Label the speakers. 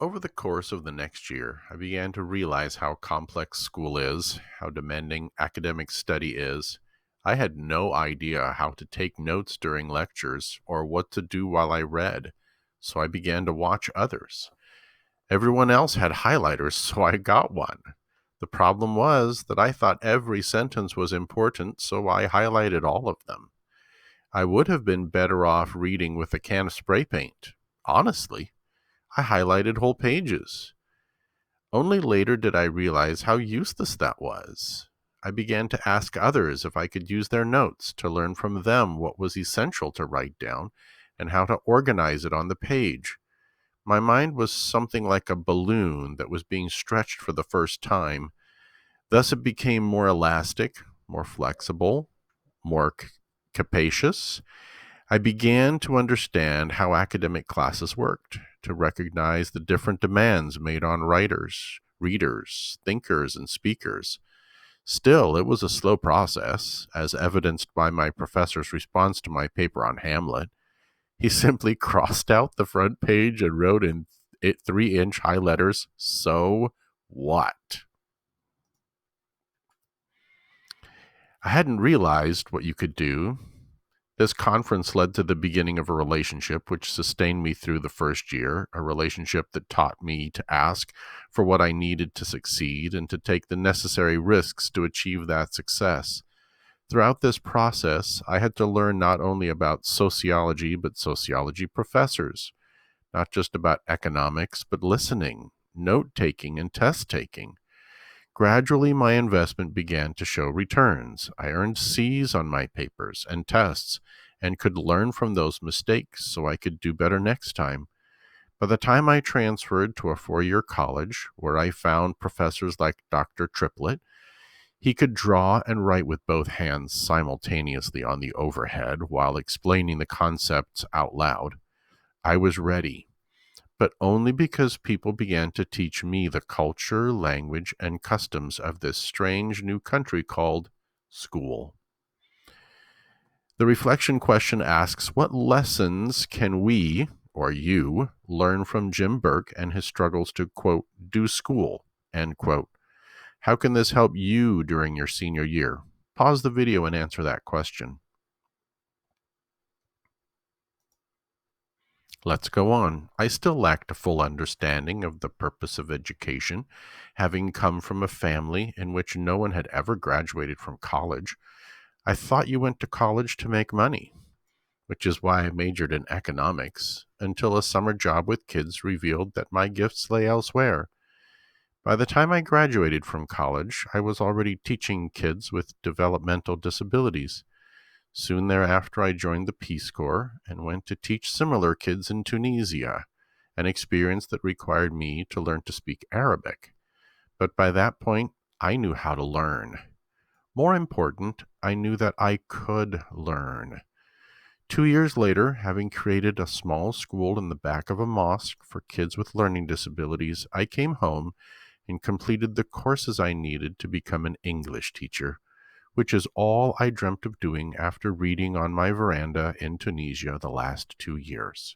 Speaker 1: Over the course of the next year, I began to realize how complex school is, how demanding academic study is. I had no idea how to take notes during lectures or what to do while I read, so I began to watch others. Everyone else had highlighters, so I got one. The problem was that I thought every sentence was important, so I highlighted all of them. I would have been better off reading with a can of spray paint. Honestly, I highlighted whole pages. Only later did I realize how useless that was. I began to ask others if I could use their notes to learn from them what was essential to write down and how to organize it on the page. My mind was something like a balloon that was being stretched for the first time. Thus, it became more elastic, more flexible, more capacious. I began to understand how academic classes worked, to recognize the different demands made on writers, readers, thinkers, and speakers. Still, it was a slow process, as evidenced by my professor's response to my paper on Hamlet. He simply crossed out the front page and wrote in 3-inch high letters, "So what?" I hadn't realized what you could do. This conference led to the beginning of a relationship which sustained me through the first year, a relationship that taught me to ask for what I needed to succeed and to take the necessary risks to achieve that success. Throughout this process, I had to learn not only about sociology, but sociology professors, not just about economics, but listening, note taking, and test taking. Gradually, my investment began to show returns. I earned C's on my papers and tests and could learn from those mistakes so I could do better next time. By the time I transferred to a 4-year college, where I found professors like Dr. Triplett, he could draw and write with both hands simultaneously on the overhead while explaining the concepts out loud. I was ready, but only because people began to teach me the culture, language, and customs of this strange new country called school. The reflection question asks, what lessons can we, or you, learn from Jim Burke and his struggles to, quote, do school, end quote? How can this help you during your senior year? Pause the video and answer that question. Let's go on. I still lacked a full understanding of the purpose of education, having come from a family in which no one had ever graduated from college. I thought you went to college to make money, which is why I majored in economics, until a summer job with kids revealed that my gifts lay elsewhere. By the time I graduated from college, I was already teaching kids with developmental disabilities. Soon thereafter, I joined the Peace Corps and went to teach similar kids in Tunisia, an experience that required me to learn to speak Arabic. But by that point, I knew how to learn. More important, I knew that I could learn. 2 years later, having created a small school in the back of a mosque for kids with learning disabilities, I came home and completed the courses I needed to become an English teacher, which is all I dreamt of doing after reading on my veranda in Tunisia the last 2 years.